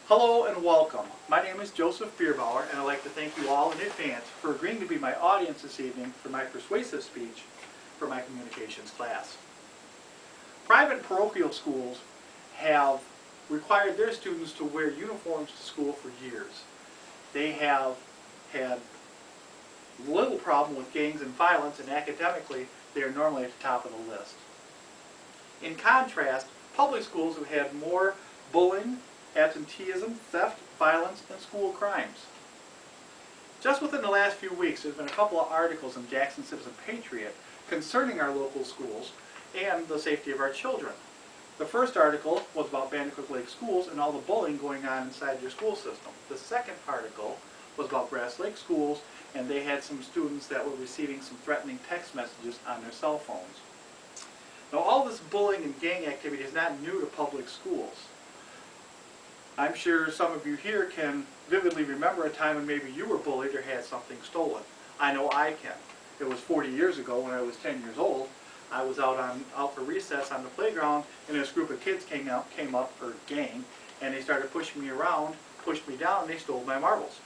Hello and welcome. My name is Joseph Beerbower, and I'd like to thank you all in advance for agreeing to be my audience this evening for my persuasive speech for my communications class. Private parochial schools have required their students to wear uniforms to school for years. They have had little problem with gangs and violence, and academically they are normally at the top of the list. In contrast, public schools have had more bullying, absenteeism, theft, violence, and school crimes. Just within the last few weeks, there's been a couple of articles in Jackson Citizen Patriot concerning our local schools and the safety of our children. The first article was about Bandicoot Lake schools and all the bullying going on inside your school system. The second article was about Grass Lake schools, and they had some students that were receiving some threatening text messages on their cell phones. Now, all this bullying and gang activity is not new to public schools. I'm sure some of you here can vividly remember a time when maybe you were bullied or had something stolen. I know I can. It was 40 years ago when I was 10 years old. I was out for recess on the playground, and this group of kids came up, or gang, and they started pushing me around, pushed me down, and they stole my marbles.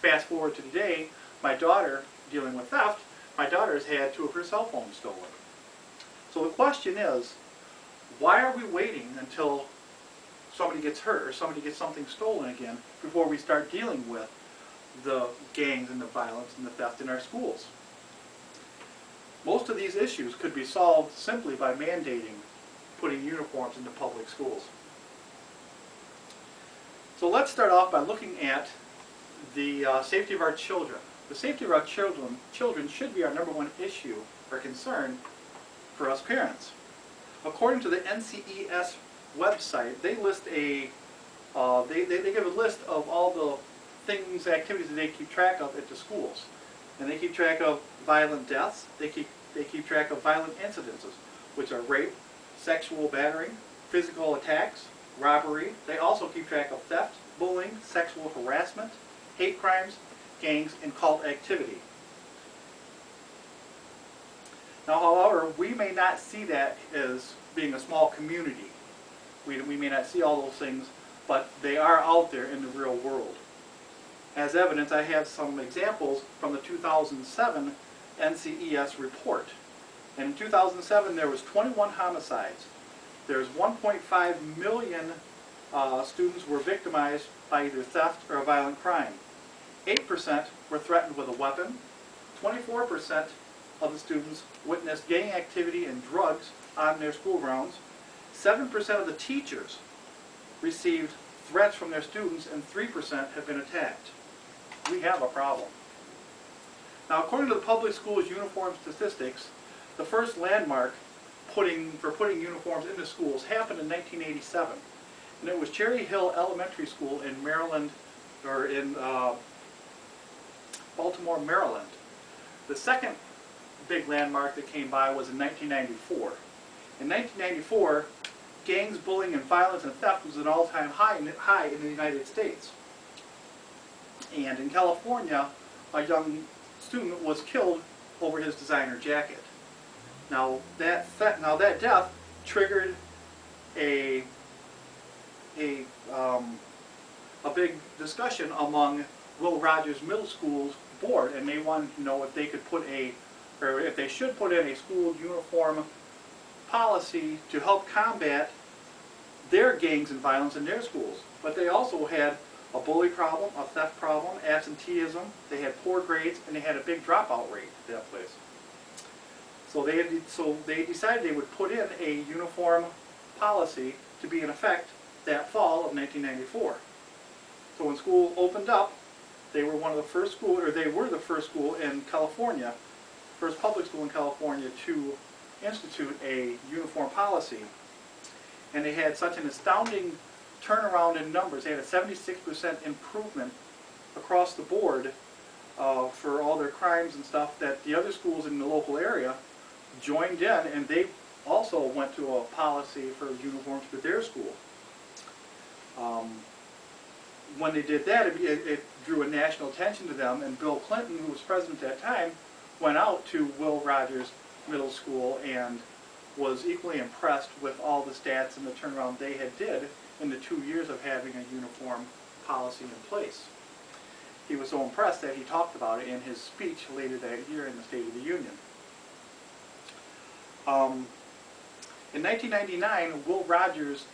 Fast forward to today, my daughter, dealing with theft, my daughter has had 2 of her cell phones stolen. So the question is, why are we waiting until somebody gets hurt or somebody gets something stolen again before we start dealing with the gangs and the violence and the theft in our schools? Most of these issues could be solved simply by mandating putting uniforms into public schools. So let's start off by looking at the safety of our children. The safety of our children should be our #1 issue or concern for us parents. According to the NCES website, they list they give a list of all the things, activities that they keep track of at the schools, and they keep track of violent deaths. They keep track of violent incidences, which are rape, sexual battering, physical attacks, robbery. They also keep track of theft, bullying, sexual harassment, hate crimes, gangs, and cult activity. Now, however, we may not see that as being a small community. We may not see all those things, but they are out there in the real world. As evidence, I have some examples from the 2007 NCES report. And in 2007, there was 21 homicides. There's 1.5 million students were victimized by either theft or a violent crime. 8% were threatened with a weapon. 24% of the students witnessed gang activity and drugs on their school grounds. 7% of the teachers received threats from their students, and 3% have been attacked. We have a problem. Now, according to the public schools uniform statistics, the first landmark for putting uniforms into schools happened in 1987, and it was Cherry Hill Elementary School in Maryland, or in Baltimore, Maryland. The second big landmark that came by was in 1994. In 1994, gangs, bullying, and violence and theft was an all-time high in the United States. And in California, a young student was killed over his designer jacket. Now that death triggered a big discussion among Will Rogers Middle School's board, and they wanted to know if they could if they should put in a school uniform policy to help combat their gangs and violence in their schools. But they also had a bully problem, a theft problem, absenteeism, they had poor grades, and they had a big dropout rate at that place. So they decided they would put in a uniform policy to be in effect that fall of 1994. So when school opened up, they were one of the first schools, or they were the first school in California, first public school in California to institute a uniform policy. And they had such an astounding turnaround in numbers. They had a 76% improvement across the board for all their crimes and stuff, that the other schools in the local area joined in, and they also went to a policy for uniforms for their school. When they did that, it drew a national attention to them, and Bill Clinton, who was president at that time, went out to Will Rogers Middle School and was equally impressed with all the stats and the turnaround they had did in the 2 years of having a uniform policy in place. He was so impressed that he talked about it in his speech later that year in the State of the Union. In 1999, Will Rogers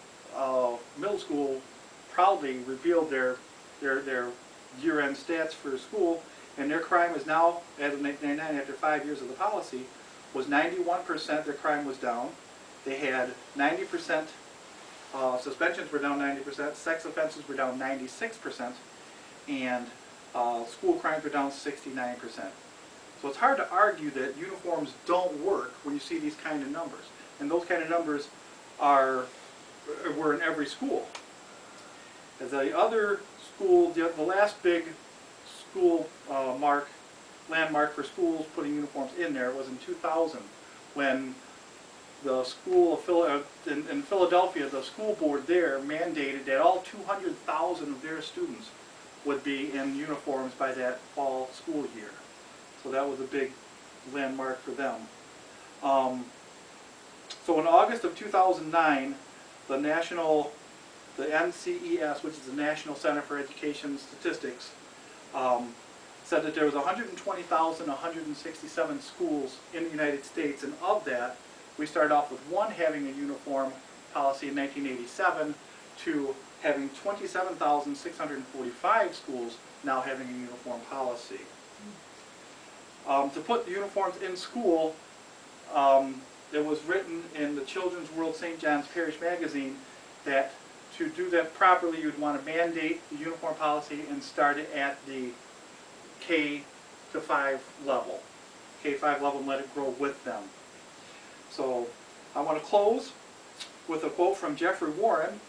Middle School proudly revealed their year-end stats for school, and their crime is now, as of 1999, after 5 years of the policy, was 91%. Their crime was down. They had 90%, suspensions were down 90%, sex offenses were down 96%, and school crimes were down 69%. So it's hard to argue that uniforms don't work when you see these kind of numbers. And those kind of numbers were in every school. As the other school, the last big school landmark for schools putting uniforms in there was in 2000, when the school of in Philadelphia, the school board there mandated that all 200,000 of their students would be in uniforms by that fall school year. So that was a big landmark for them. So in August of 2009, the NCES, which is the National Center for Education Statistics, said that there was 120,167 schools in the United States, and of that, we started off with one having a uniform policy in 1987 to having 27,645 schools now having a uniform policy. To put the uniforms in school, it was written in the Children's World St. John's Parish magazine that to do that properly, you'd want to mandate the uniform policy and start it at the K-5 level. K-5 level, and let it grow with them. So I want to close with a quote from Jeffrey Warren,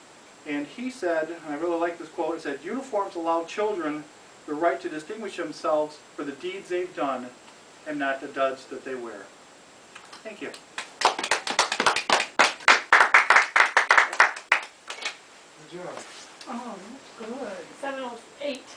and he said, and I really like this quote, it said, "Uniforms allow children the right to distinguish themselves for the deeds they've done and not the duds that they wear." Thank you. Good job. Oh, that's good. 7:08.